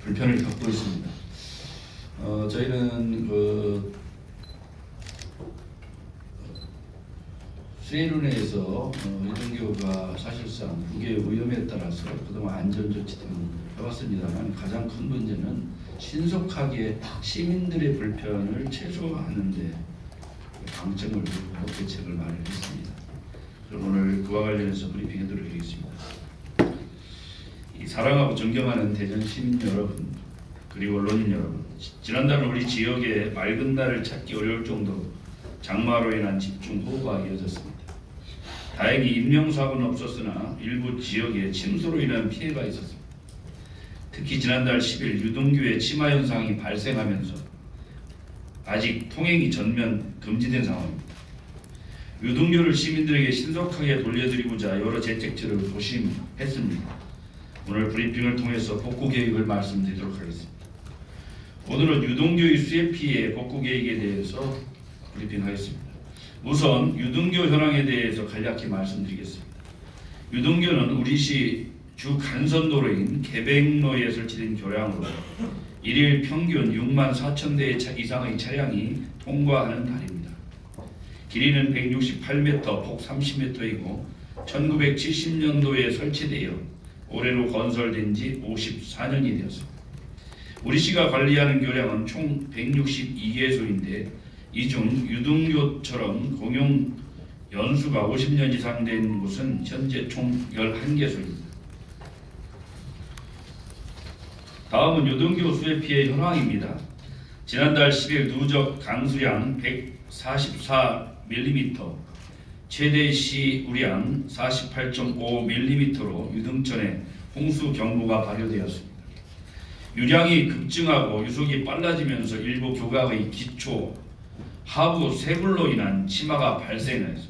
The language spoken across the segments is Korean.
불편을 겪고 있습니다. 저희는 수해륜에서 유동교가 사실상 국외 위험에 따라서 그동안 안전조치 등을 해왔습니다만 가장 큰 문제는 신속하게 시민들의 불편을 최소화하는 데 방점을 두고 대책을 마련했습니다. 그럼 오늘 그와 관련해서 브리핑해드리도록 하겠습니다. 사랑하고 존경하는 대전 시민 여러분, 그리고 언론인 여러분, 지난달 우리 지역에 맑은 날을 찾기 어려울 정도로 장마로 인한 집중호우가 이어졌습니다. 다행히 인명사고는 없었으나 일부 지역에 침수로 인한 피해가 있었습니다. 특히 지난달 10일 유동교의 침하 현상이 발생하면서 아직 통행이 전면 금지된 상황입니다. 유동교를 시민들에게 신속하게 돌려드리고자 여러 대책들을 도심했습니다. 오늘 브리핑을 통해서 복구 계획을 말씀드리도록 하겠습니다. 오늘은 유동교의 수해 피해 복구 계획에 대해서 브리핑하겠습니다. 우선 유동교 현황에 대해서 간략히 말씀드리겠습니다. 유동교는 우리시 주 간선도로인 개백로에 설치된 교량으로 일일 평균 64,000대 이상의 차량이 통과하는 다리입니다. 길이는 168m, 폭 30m이고 1970년도에 설치되어 올해로 건설된 지 54년이 되었습니다. 우리시가 관리하는 교량은 총 162개소인데 이 중 유동교처럼 공용 연수가 50년 이상 된 곳은 현재 총 11개소입니다. 다음은 유동교 수해 피해 현황입니다. 지난달 10일 누적 강수량 144mm, 최대 시우량 48.5mm로 유등천에 홍수경보가 발효되었습니다. 유량이 급증하고 유속이 빨라지면서 일부 교각의 기초, 하부 세굴로 인한 침하가 발생해서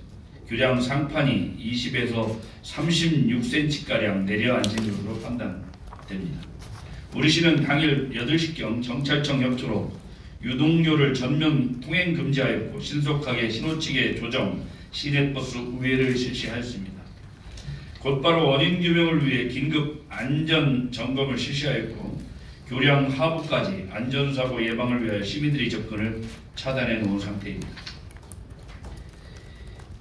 교량 상판이 20에서 36cm가량 내려앉은 것으로 판단됩니다. 우리시는 당일 8시경 경찰청 협조로 유동교를 전면 통행 금지하였고 신속하게 신호체계 조정, 시내버스 우회를 실시하였습니다. 곧바로 원인 규명을 위해 긴급 안전 점검을 실시하였고 교량 하부까지 안전사고 예방을 위하여 시민들의 접근을 차단해 놓은 상태입니다.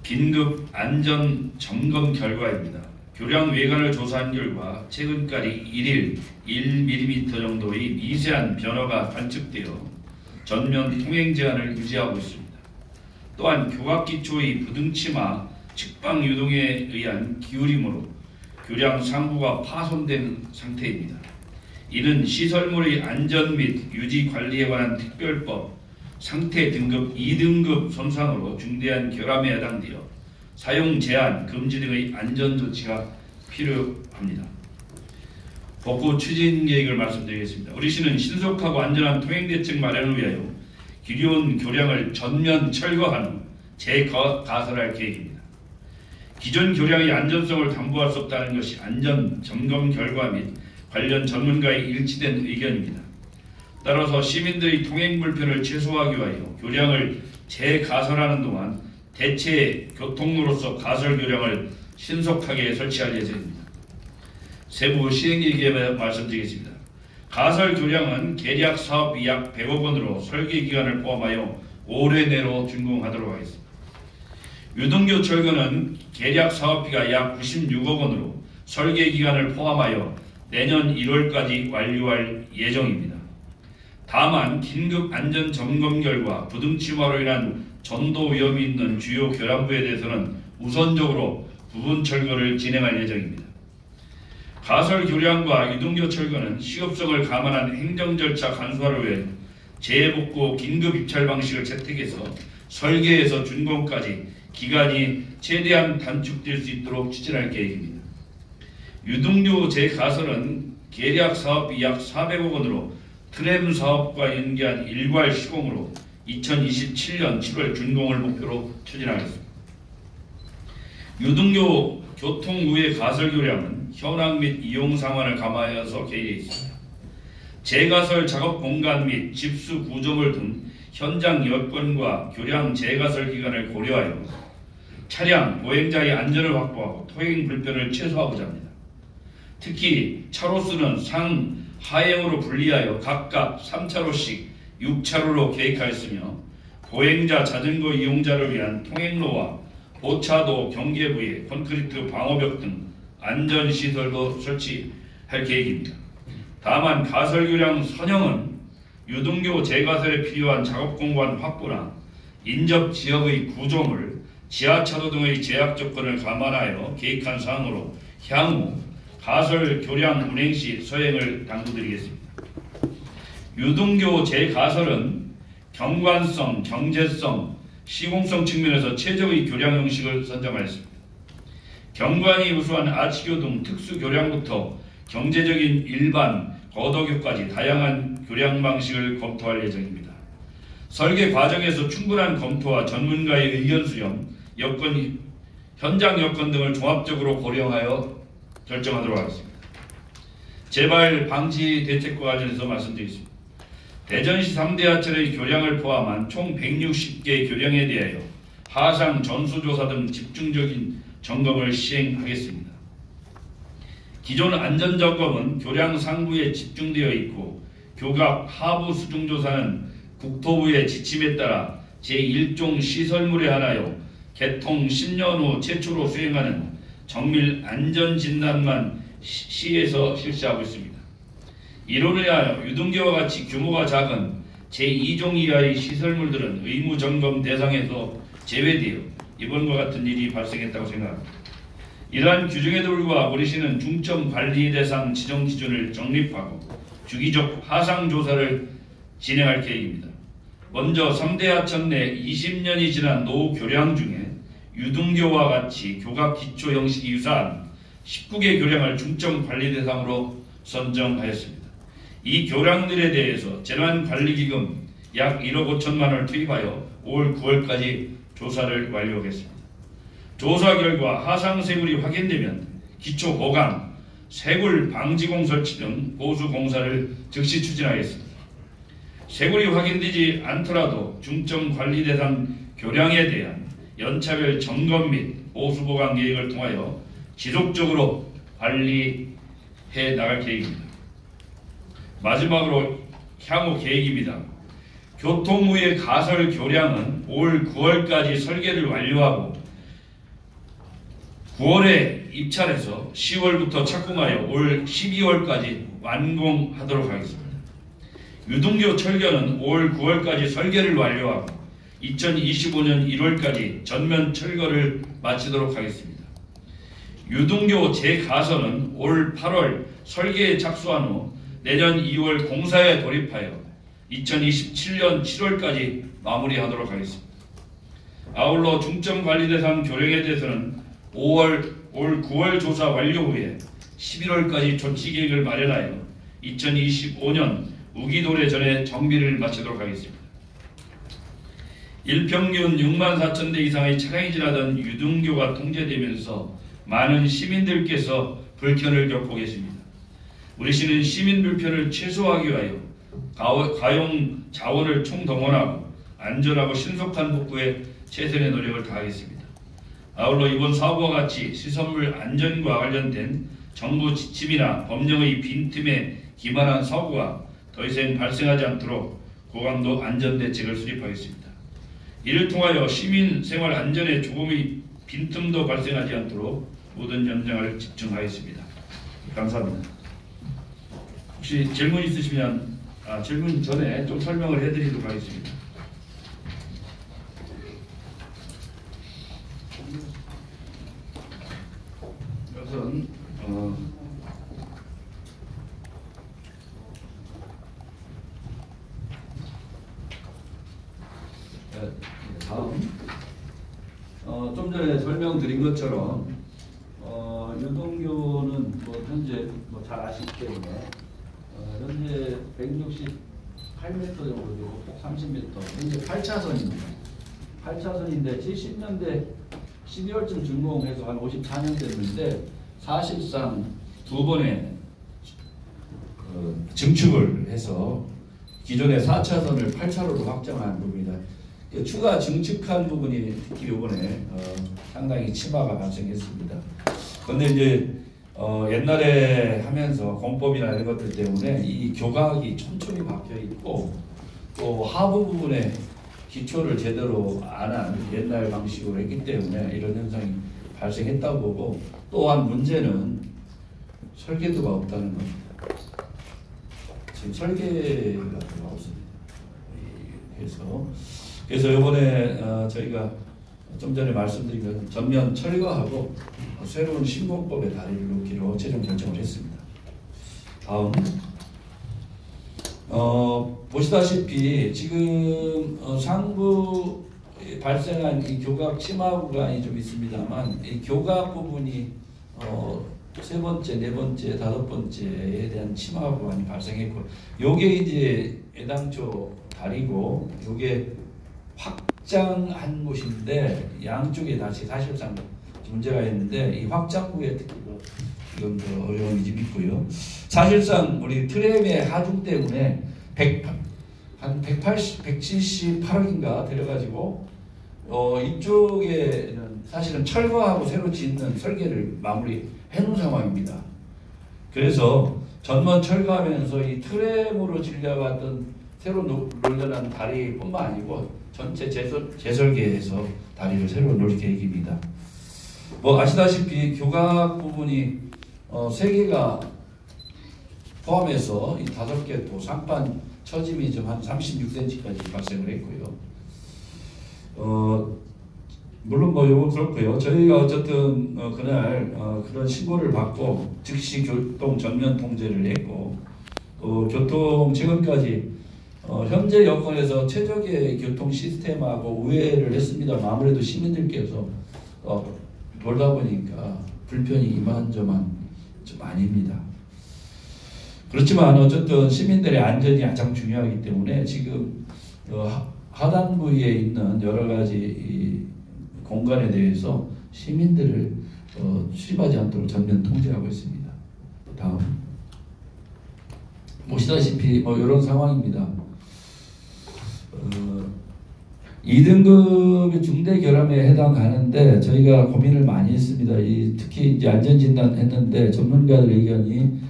긴급 안전 점검 결과입니다. 교량 외관을 조사한 결과 최근까지 1일 1mm 정도의 미세한 변화가 관측되어 전면 통행 제한을 유지하고 있습니다. 또한 교각기초의 부등치마, 측방 유동에 의한 기울임으로 교량 상부가 파손된 상태입니다. 이는 시설물의 안전 및 유지 관리에 관한 특별법 상태 등급 2등급 손상으로 중대한 결함에 해당되어 사용 제한, 금지 등의 안전 조치가 필요합니다. 복구 추진 계획을 말씀드리겠습니다. 우리시는 신속하고 안전한 통행 대책 마련을 위하여 기존 교량을 전면 철거한 후 재가설할 계획입니다. 기존 교량의 안전성을 담보할 수 없다는 것이 안전 점검 결과 및 관련 전문가의 일치된 의견입니다. 따라서 시민들의 통행 불편을 최소화하기 위하여 교량을 재가설하는 동안 대체 교통로로서 가설 교량을 신속하게 설치할 예정입니다. 세부 시행 계획에 말씀드리겠습니다. 가설 교량은 계략 사업비 약 100억 원으로 설계 기간을 포함하여 올해 내로 준공하도록 하겠습니다. 유동교 철거는 계략 사업비가 약 96억 원으로 설계 기간을 포함하여 내년 1월까지 완료할 예정입니다. 다만 긴급 안전 점검 결과 부등침하로 인한 전도 위험이 있는 주요 교량부에 대해서는 우선적으로 부분 철거를 진행할 예정입니다. 가설 교량과 유동교 철거는 시급성을 감안한 행정 절차 간소화를 위해 재복구 긴급 입찰 방식을 채택해서 설계에서 준공까지 기간이 최대한 단축될 수 있도록 추진할 계획입니다. 유동교 재가설은 계략 사업비 약 400억 원으로 트램 사업과 연계한 일괄 시공으로 2027년 7월 준공을 목표로 추진하겠습니다. 유동교 교통우회 가설 교량은 현황 및 이용 상황을 감안해서 계획되어 있습니다. 재가설 작업 공간 및 집수 구조물 등 현장 여건과 교량 재가설 기간을 고려하여 차량, 보행자의 안전을 확보하고 통행 불편을 최소화하고자 합니다. 특히 차로수는 상하행으로 분리하여 각각 3차로씩 6차로로 계획하였으며 보행자, 자전거 이용자를 위한 통행로와 보차도 경계부에 콘크리트 방호벽 등 안전시설도 설치할 계획입니다. 다만 가설교량 선형은 유등교 재가설에 필요한 작업공간 확보나 인접지역의 구조물, 지하차도 등의 제약 조건을 감안하여 계획한 사항으로 향후 가설교량 운행시 서행을 당부드리겠습니다. 유등교 재가설은 경관성, 경제성, 시공성 측면에서 최적의 교량 형식을 선정하였습니다. 경관이 우수한 아치교 등 특수 교량부터 경제적인 일반, 거도교까지 다양한 교량 방식을 검토할 예정입니다. 설계 과정에서 충분한 검토와 전문가의 의견 수렴, 현장 여건 등을 종합적으로 고려하여 결정하도록 하겠습니다. 재발 방지 대책과 관련해서 말씀드리겠습니다. 대전시 3대 하천의 교량을 포함한 총 160개 교량에 대하여 하상 전수조사 등 집중적인 점검을 시행하겠습니다. 기존 안전점검은 교량 상부에 집중되어 있고 교각 하부 수중조사는 국토부의 지침에 따라 제1종 시설물에 한하여 개통 10년 후 최초로 수행하는 정밀 안전진단만 시에서 실시하고 있습니다. 이로 인하여 유등교와 같이 규모가 작은 제2종 이하의 시설물들은 의무점검 대상에서 제외되어 이번과 같은 일이 발생했다고 생각합니다. 이러한 규정에도 불구하고 우리 시는 중점 관리 대상 지정 기준을 정립하고 주기적 하상 조사를 진행할 계획입니다. 먼저 3대 하천 내 20년이 지난 노후 교량 중에 유등교와 같이 교각 기초 형식이 유사한 19개 교량을 중점 관리 대상으로 선정하였습니다. 이 교량들에 대해서 재난관리기금 약 1억 5천만 원을 투입하여 5월 9월까지 조사를 완료하겠습니다. 조사 결과 하상 세굴이 확인되면 기초 보강, 세굴 방지공 설치 등 보수 공사를 즉시 추진하겠습니다. 세굴이 확인되지 않더라도 중점 관리 대상 교량에 대한 연차별 점검 및 보수 보강 계획을 통하여 지속적으로 관리해 나갈 계획입니다. 마지막으로 향후 계획입니다. 교통부의 가설 교량은 올 9월까지 설계를 완료하고 9월에 입찰해서 10월부터 착공하여 올 12월까지 완공하도록 하겠습니다. 유등교 철교는 올 9월까지 설계를 완료하고 2025년 1월까지 전면 철거를 마치도록 하겠습니다. 유등교 재가설은 올 8월 설계에 착수한 후 내년 2월 공사에 돌입하여 2027년 7월까지 마무리하도록 하겠습니다. 아울러 중점관리 대상 교량에 대해서는 올 9월 조사 완료 후에 11월까지 조치 계획을 마련하여 2025년 우기도래 전에 정비를 마치도록 하겠습니다. 일평균 6만 4천 대 이상의 차량이 지나던 유등교가 통제되면서 많은 시민들께서 불편을 겪고 계십니다. 우리 시는 시민 불편을 최소화하기 위하여 가용 자원을 총동원하고 안전하고 신속한 복구에 최선의 노력을 다하겠습니다. 아울러 이번 사고와 같이 시설물 안전과 관련된 정부 지침이나 법령의 빈틈에 기만한 사고가 더 이상 발생하지 않도록 고강도 안전대책을 수립하겠습니다. 이를 통하여 시민 생활 안전에 조금의 빈틈도 발생하지 않도록 모든 연장을 집중하겠습니다. 감사합니다. 혹시 질문 있으시면 질문 전에 좀 설명을 해드리도록 하겠습니다. 우선 다음 좀 전에 설명드린 것처럼 유등교는 현재 잘 아시기 때문에 현재 168m 정도 되고 폭 30m, 현재 8차선입니다. 8차선인데 70년대 12월쯤 준공해서 한 54년 됐는데 사실상 두 번의 증축을 해서 기존의 4차선을 8차로로 확장한 부분이다. 추가 증축한 부분이 특히 이번에 상당히 치마가 발생했습니다. 그런데 이제 옛날에 하면서 공법이나 이런 것들 때문에 이 교각이 촘촘히 박혀 있고 또 하부 부분에 기초를 제대로 안 한 옛날 방식으로 했기 때문에 이런 현상이 발생했다고 보고, 또한 문제는 설계도가 없다는 겁니다. 지금 설계가 별로 없습니다. 그래서 이번에 저희가 좀 전에 말씀드린 것 전면 철거하고 새로운 신공법의 다리를 놓기로 최종 결정을 했습니다. 다음 보시다시피 지금 상부 발생한 이 교각 치마 구간이 좀 있습니다만 이 교각 부분이 세 번째, 네 번째, 다섯 번째에 대한 치마 구간이 발생했고, 요게 이제 애당초 다리고 요게 확장한 곳인데 양쪽에 다시 사실상 문제가 있는데 이 확장부의 특기가 지금 더 어려움이 좀 있고요. 사실상 우리 트램의 하중 때문에 한 178억인가 들여가지고 이쪽에는 사실은 철거하고 새로 짓는 설계를 마무리해 놓은 상황입니다. 그래서 전면 철거하면서 이 트램으로 질려갔던 새로 놀려난 다리뿐만 아니고 전체 재설계해서 다리를 새로 놓을 계획입니다. 뭐 아시다시피 교각 부분이 3개가 포함해서 이 5개 또 상판 처짐이 좀 한 36cm까지 발생을 했고요. 물론 뭐 요거 그렇고요. 저희가 어쨌든 그날 그런 신고를 받고 즉시 교통 전면 통제를 했고, 교통 최근까지 현재 여건에서 최적의 교통 시스템하고 우회를 했습니다. 아무래도 시민들께서 돌다 보니까 불편이 이만저만 좀 아닙니다. 그렇지만 어쨌든 시민들의 안전이 가장 중요하기 때문에 지금 하단 부위에 있는 여러 가지 이 공간에 대해서 시민들을 출입하지 않도록 전면 통제하고 있습니다. 다음 보시다시피 이런 상황입니다. 2등급의 중대 결함에 해당하는데 저희가 고민을 많이 했습니다. 특히 이제 안전진단 했는데 전문가들 의견이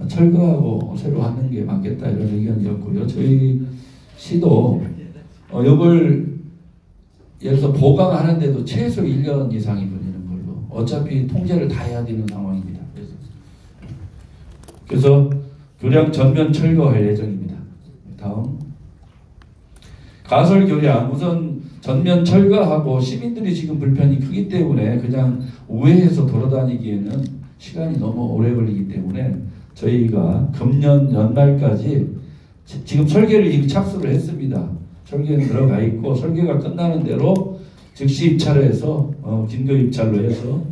철거하고 새로 하는 게 맞겠다 이런 의견이었고요. 저희 시도 이걸 예를 들어서 보강하는데도 최소 1년 이상이 걸리는 걸로, 어차피 통제를 다 해야 되는 상황입니다. 그래서 교량 전면 철거할 예정입니다. 다음 가설 교량, 우선 전면 철거하고 시민들이 지금 불편이 크기 때문에 그냥 우회해서 돌아다니기에는 시간이 너무 오래 걸리기 때문에 저희가 금년 연말까지 지금 설계를 이미 착수를 했습니다. 설계는 들어가 있고 설계가 끝나는 대로 즉시 입찰을 해서 긴급 입찰로 해서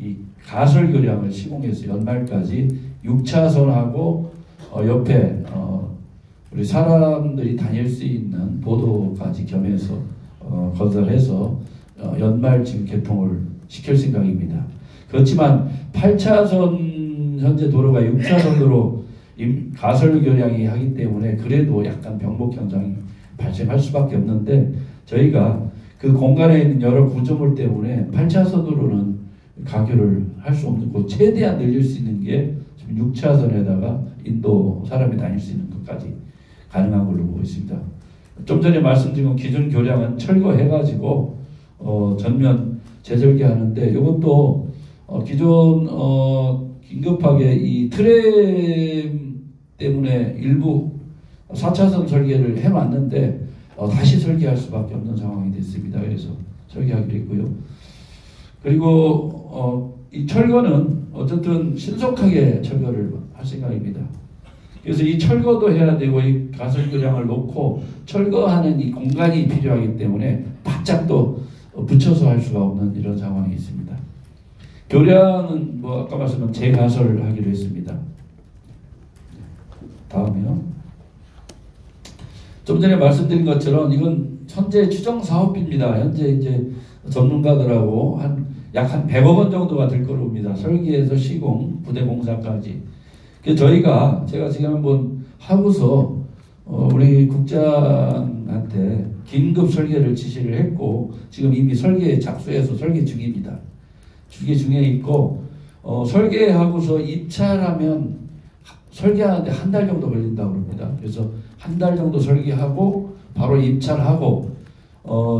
이 가설 교량을 시공해서 연말까지 6차선하고 옆에 우리 사람들이 다닐 수 있는 보도까지 겸해서 건설해서 연말쯤 개통을 시킬 생각입니다. 그렇지만 8차선 현재 도로가 6차선으로 가설 교량이 하기 때문에 그래도 약간 병목 현상이 발생할 수밖에 없는데 저희가 그 공간에 있는 여러 구조물 때문에 8차선으로는 가교를 할 수 없는 거, 최대한 늘릴 수 있는 게 지금 6차선에다가 인도 사람이 다닐 수 있는 것까지 가능한 걸로 보고 있습니다. 좀 전에 말씀드린 기존 교량은 철거해가지고 전면 재설계하는데 이것도 기존 긴급하게 이 트램 때문에 일부 4차선 설계를 해놨는데 다시 설계할 수밖에 없는 상황이 됐습니다. 그래서 설계하기로 했고요. 그리고 이 철거는 어쨌든 신속하게 철거를 할 생각입니다. 그래서 이 철거도 해야 되고 이 가설 교량을 놓고 철거하는 이 공간이 필요하기 때문에 바짝 또 붙여서 할 수가 없는 이런 상황이 있습니다. 교량은 뭐 아까 말씀한 재가설을 하기로 했습니다. 다음이요. 좀 전에 말씀드린 것처럼 이건 현재 추정 사업비입니다. 현재 이제 전문가들하고 약 한 100억 원 정도가 들 거로 봅니다. 설계에서 시공, 부대 공사까지. 그래서 제가 지금 한번 하고서 우리 국장한테 긴급 설계를 지시를 했고 지금 이미 설계에 착수해서 설계 중입니다. 설계 중에 있고 설계하고서 입찰하면 설계하는데 한 달 정도 걸린다고 합니다. 그래서 한 달 정도 설계하고 바로 입찰하고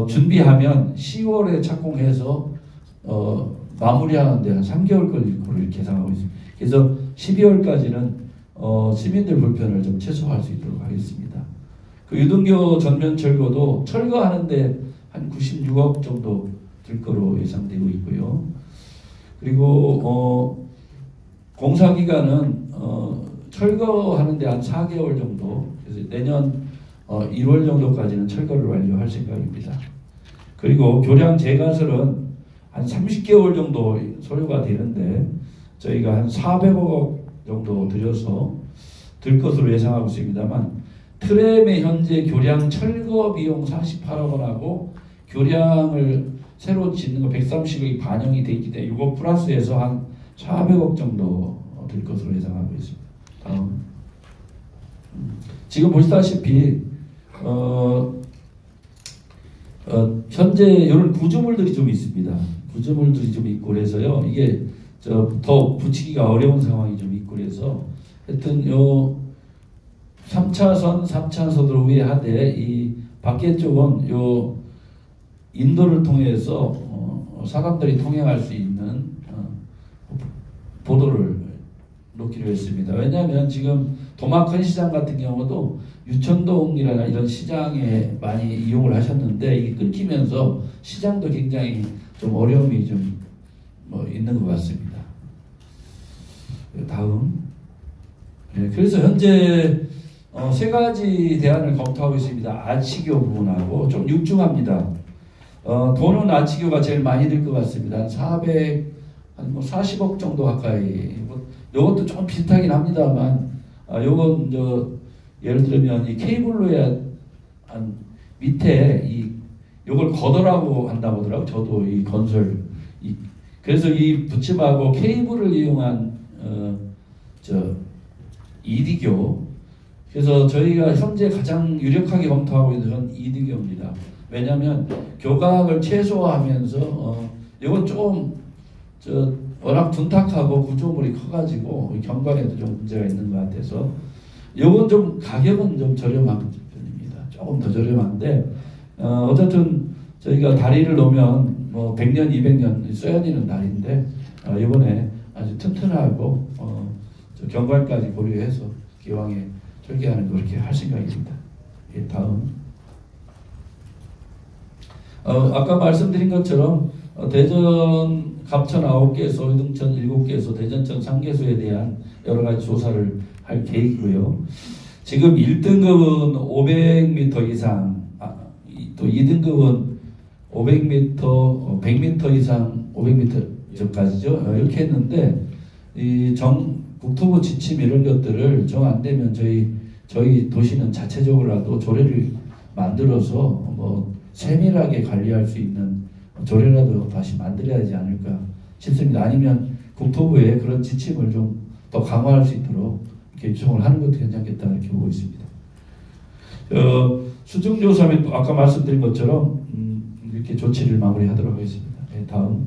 준비하면 10월에 착공해서 마무리하는데 한 3개월 걸릴 거로 이렇게 예상하고 있습니다. 그래서 12월까지는 시민들 불편을 좀 최소화할 수 있도록 하겠습니다. 그 유등교 전면 철거도 철거하는데 한 96억 정도 들 거로 예상되고 있고요. 그리고 공사 기간은 철거하는데 한 4개월 정도, 그래서 내년 1월 정도까지는 철거를 완료할 생각입니다. 그리고 교량 재건설은 한 30개월 정도 소요가 되는데 저희가 한 400억 정도 들여서 들 것으로 예상하고 있습니다만, 트램의 현재 교량 철거 비용 48억 원하고 교량을 새로 짓는 거 130억이 반영이 돼 있기 때문에 이거 플러스해서 한 400억 정도 들 것으로 예상하고 있습니다. 다음. 지금 보시다시피 현재 이런 구조물들이 좀 있습니다. 구조물들이 좀 있고 그래서요. 이게 더 붙이기가 어려운 상황이 좀 있고 그래서 하여튼 요 3차선, 3차선으로 위에 하되 이 밖에 쪽은 요 인도를 통해서 사람들이 통행할 수 있는 보도를 놓기로 했습니다. 왜냐하면 지금 도마큰 시장 같은 경우도 유천동이라는 이런 시장에 많이 이용을 하셨는데 이게 끊기면서 시장도 굉장히 좀 어려움이 좀 있는 것 같습니다. 다음. 네, 그래서 현재 세 가지 대안을 검토하고 있습니다. 아치교 부분하고 좀 육중합니다. 돈은 아치교가 제일 많이 들 것 같습니다. 한 40억 정도 가까이. 이것도 좀 비슷하긴 합니다만, 요건 예를 들면 이 케이블로 해야 한 밑에 요걸 걷어라고 한다고 하더라고요. 저도 이 건설 그래서 이 부침하고 케이블을 이용한 이디교. 그래서 저희가 현재 가장 유력하게 검토하고 있는 건 이디교입니다. 왜냐하면 교각을 최소화하면서 이건 좀 워낙 둔탁하고 구조물이 커가지고 경관에도 좀 문제가 있는 것 같아서 이건 좀 가격은 좀 저렴한 편입니다. 조금 더 저렴한데 어쨌든 저희가 다리를 놓으면 100년, 200년 써야 되는 다리인데 이번에 아주 튼튼하고 경관까지 고려해서 기왕에 설계하는 그렇게 할 생각입니다. 예, 다음. 아까 말씀드린 것처럼 대전 갑천 9개소, 의등천 7개소, 대전천 3개소에 대한 여러 가지 조사를 할 계획이고요. 지금 1등급은 500m 이상, 또 2등급은 500m, 100m 이상, 500m까지죠. 이렇게 했는데 이 국토부 지침 이런 것들을 정 안 되면 저희 도시는 자체적으로라도 조례를 만들어서 세밀하게 관리할 수 있는 조례라도 다시 만들어야 하지 않을까 싶습니다. 아니면 국토부에 그런 지침을 좀 더 강화할 수 있도록 이렇게 요청을 하는 것도 괜찮겠다 이렇게 보고 있습니다. 수중조사 및 아까 말씀드린 것처럼 이렇게 조치를 마무리하도록 하겠습니다. 네, 다음.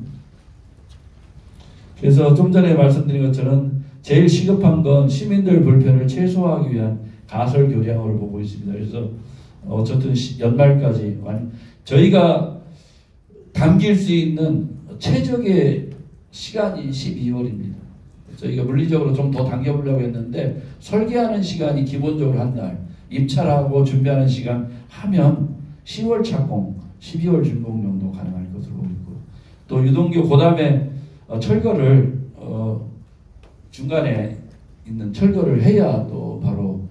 그래서 좀 전에 말씀드린 것처럼 제일 시급한 건 시민들 불편을 최소화하기 위한 가설 교량으로 보고 있습니다. 그래서 어쨌든 연말까지 저희가 당길 수 있는 최적의 시간이 12월입니다. 저희가 물리적으로 좀 더 당겨보려고 했는데 설계하는 시간이 기본적으로 한 달, 입찰하고 준비하는 시간 하면 10월 착공, 12월 준공 정도 가능할 것으로 보이고 또 유동교 그다음에 철거를 중간에 있는 철거를 해야 또 바로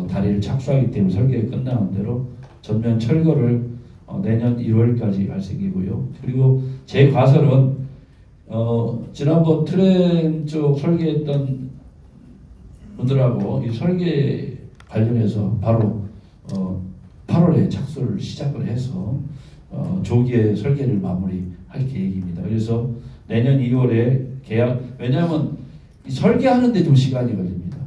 다리를 착수하기 때문에 설계가 끝나는 대로 전면 철거를 내년 1월까지 할 생기고요. 그리고 제 과설은 지난번 트램 쪽 설계했던 분들하고 이 설계 관련해서 바로 8월에 착수를 시작을 해서 조기에 설계를 마무리할 계획입니다. 그래서 내년 2월에 계약, 왜냐하면 설계하는데 좀 시간이 걸립니다.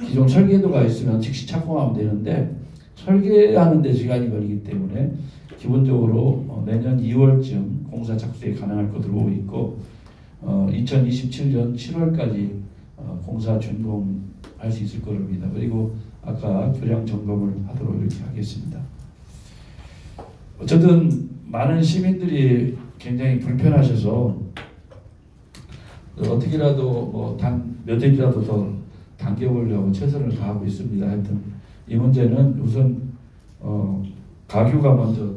기존 설계도가 있으면 즉시 착공하면 되는데 설계하는데 시간이 걸리기 때문에 기본적으로 내년 2월쯤 공사 착수에 가능할 것으로 보고 있고 2027년 7월까지 공사 준공할 수 있을 겁니다. 그리고 아까 교량 점검을 하도록 이렇게 하겠습니다. 어쨌든 많은 시민들이 굉장히 불편하셔서 어떻게라도 몇 회라도 더 당겨보려고 최선을 다하고 있습니다. 하여튼 이 문제는 우선 가교가 먼저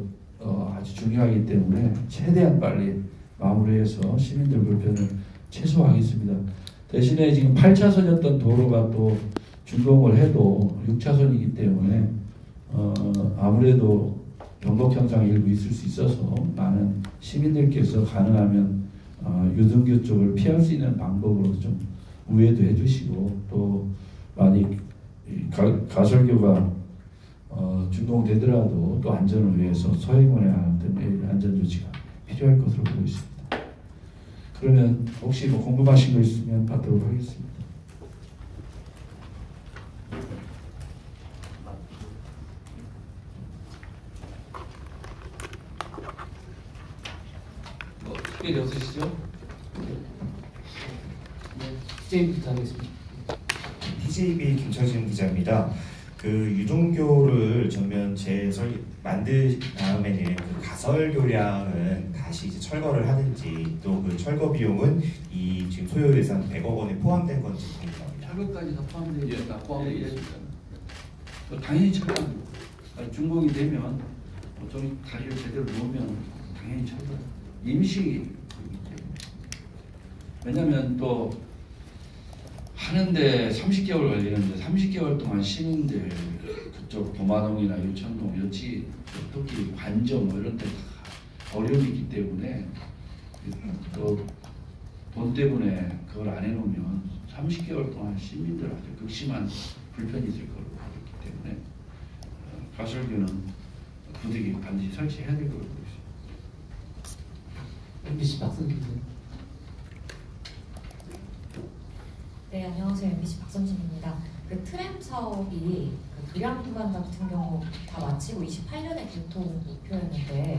아주 중요하기 때문에 최대한 빨리 마무리해서 시민들 불편을 최소화하겠습니다. 대신에 지금 8차선이었던 도로가 또 준공을 해도 6차선이기 때문에 아무래도 변곡 현상이 일부 있을 수 있어서 많은 시민들께서 가능하면 유등교 쪽을 피할 수 있는 방법으로 좀 우회도 해주시고 또 만약 가설교가 준공되더라도 또 안전을 위해서 서행원에 하는 안전 조치가 필요할 것으로 보고 있습니다. 그러면 혹시 궁금하신 거 있으면 받도록 하겠습니다. 특별히 없으시죠? TJ부터 하겠습니다. TJB 김철진 기자입니다. 그 유동교를 전면 만든 다음에는 그 가설교량은 다시 이제 철거를 하는지 또 그 철거 비용은 이 지금 소요 예산 100억 원에 포함된 건지 궁금합니다. 철거까지 다 포함되어 있다. 포함되어 있다. 당연히 철거. 준공이 되면 좀 다리를 제대로 놓으면 당연히 철거. 임시. 왜냐하면 또 하는데 30개월 걸리는데 30개월 동안 시민들 그쪽 도마동이나 유천동, 여치, 특히 관정 이런 데 다 어려움이 있기 때문에 또 돈 때문에 그걸 안 해놓으면 30개월 동안 시민들 아주 극심한 불편이 있을 거라고 보기 때문에 가설교는 부득이 반드시 설치해야 될 거라고 보고 있습니다. MBC 박선 기자. 네, 안녕하세요. MBC 박선진입니다. 그 트램 사업이 그 교량 구간 같은 경우 다 마치고 28년에 개통 목표였는데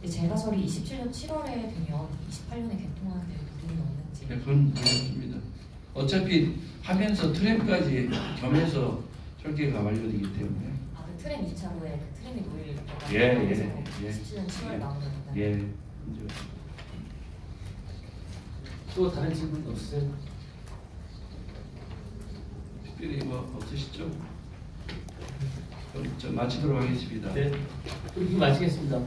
재가설이 27년 7월에 되면 28년에 개통하게 될 부분이 없는지. 네, 그건 그렇습니다. 어차피 하면서 트램까지 겸해서 설계가 완료되기 때문에. 그 트램 2차로에 그 트램이 놓일 거가 예. 27년 7월에 마무리된다. 예. 또 다른 질문 없으세요? 특별히 없으시죠? 그럼 저 마치도록 하겠습니다. 네. 그럼 마치겠습니다.